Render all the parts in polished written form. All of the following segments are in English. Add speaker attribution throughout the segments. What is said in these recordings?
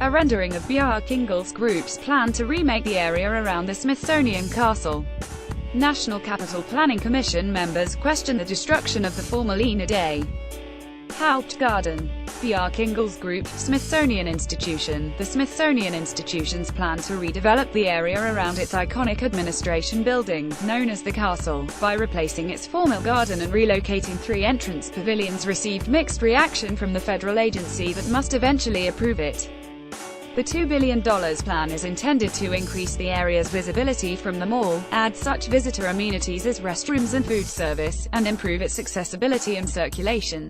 Speaker 1: a rendering of Bjarke Ingels Group's plan to remake the area around the Smithsonian Castle. National Capital Planning Commission members question the destruction of the former Ina Day. Haupt Garden. Bjarke Ingels Group, Smithsonian Institution. The Smithsonian Institution's plan to redevelop the area around its iconic administration building, known as the Castle, by replacing its former garden and relocating 3 entrance pavilions received mixed reaction from the federal agency that must eventually approve it. The $2 billion plan is intended to increase the area's visibility from the mall, add such visitor amenities as restrooms and food service, and improve its accessibility and circulation.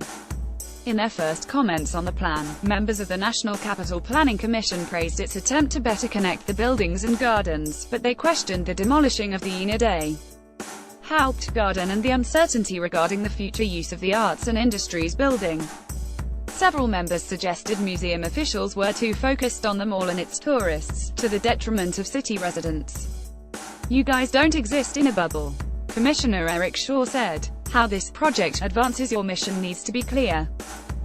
Speaker 1: In their first comments on the plan, members of the National Capital Planning Commission praised its attempt to better connect the buildings and gardens, but they questioned the demolishing of the Ina Day. Haupt Garden and the uncertainty regarding the future use of the Arts and Industries building. Several members suggested museum officials were too focused on the mall and its tourists, to the detriment of city residents. "You guys don't exist in a bubble," Commissioner Eric Shaw said. "How this project advances your mission needs to be clear.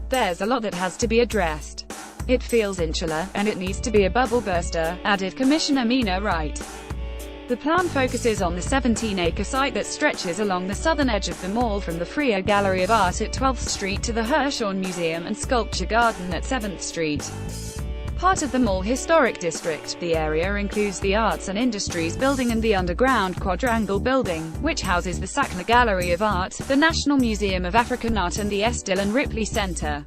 Speaker 1: There's a lot that has to be addressed. It feels insular, and it needs to be a bubble burster," added Commissioner Mina Wright. The plan focuses on the 17-acre site that stretches along the southern edge of the mall from the Freer Gallery of Art at 12th Street to the Hirshhorn Museum and Sculpture Garden at 7th Street. Part of the mall historic district, the area includes the Arts and Industries building and the underground quadrangle building, which houses the Sackler Gallery of Art, the National Museum of African Art and the S. Dillon Ripley Center.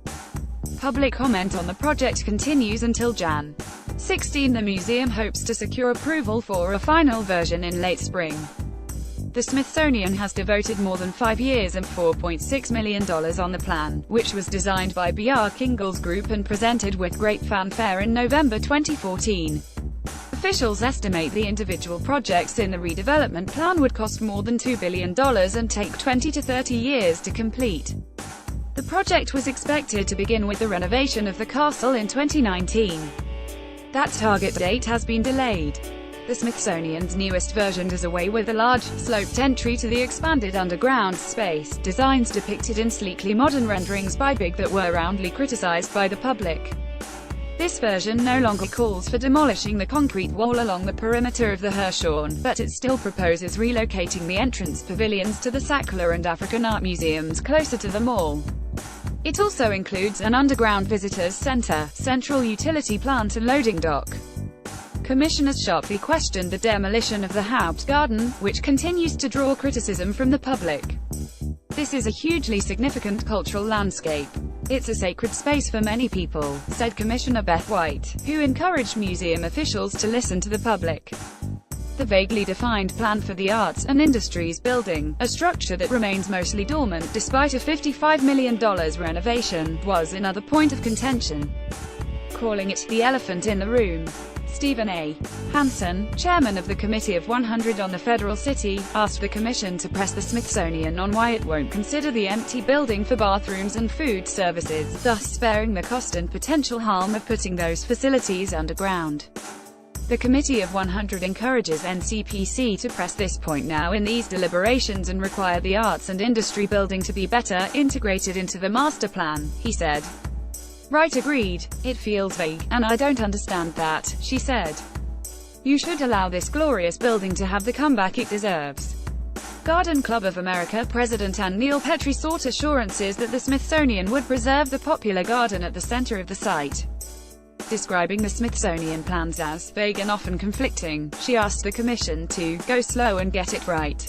Speaker 1: Public comment on the project continues until Jan. 16. The museum hopes to secure approval for a final version in late spring. The Smithsonian has devoted more than 5 years and $4.6 million on the plan, which was designed by Bjarke Ingels Group and presented with great fanfare in November 2014. Officials estimate the individual projects in the redevelopment plan would cost more than $2 billion and take 20 to 30 years to complete. The project was expected to begin with the renovation of the castle in 2019. That target date has been delayed. The Smithsonian's newest version does away with a large, sloped entry to the expanded underground space, designs depicted in sleekly modern renderings by Big that were roundly criticized by the public. This version no longer calls for demolishing the concrete wall along the perimeter of the Hirshhorn, but it still proposes relocating the entrance pavilions to the Sackler and African Art Museums closer to the mall. It also includes an underground visitors center, central utility plant and loading dock. Commissioners sharply questioned the demolition of the Haupt Garden, which continues to draw criticism from the public. "This is a hugely significant cultural landscape. It's a sacred space for many people," said Commissioner Beth White, who encouraged museum officials to listen to the public. The vaguely defined plan for the Arts and Industries building, a structure that remains mostly dormant despite a $55 million renovation, was another point of contention. Calling it the elephant in the room. Stephen A. Hansen, chairman of the Committee of 100 on the Federal City, asked the commission to press the Smithsonian on why it won't consider the empty building for bathrooms and food services, thus sparing the cost and potential harm of putting those facilities underground. The Committee of 100 encourages NCPC to press this point now in these deliberations and require the Arts and Industry building to be better integrated into the master plan, he said. Wright agreed. "It feels vague, and I don't understand that," she said. "You should allow this glorious building to have the comeback it deserves." Garden Club of America President Ann Neil Petrie sought assurances that the Smithsonian would preserve the popular garden at the center of the site. Describing the Smithsonian plans as vague and often conflicting, she asked the commission to go slow and get it right.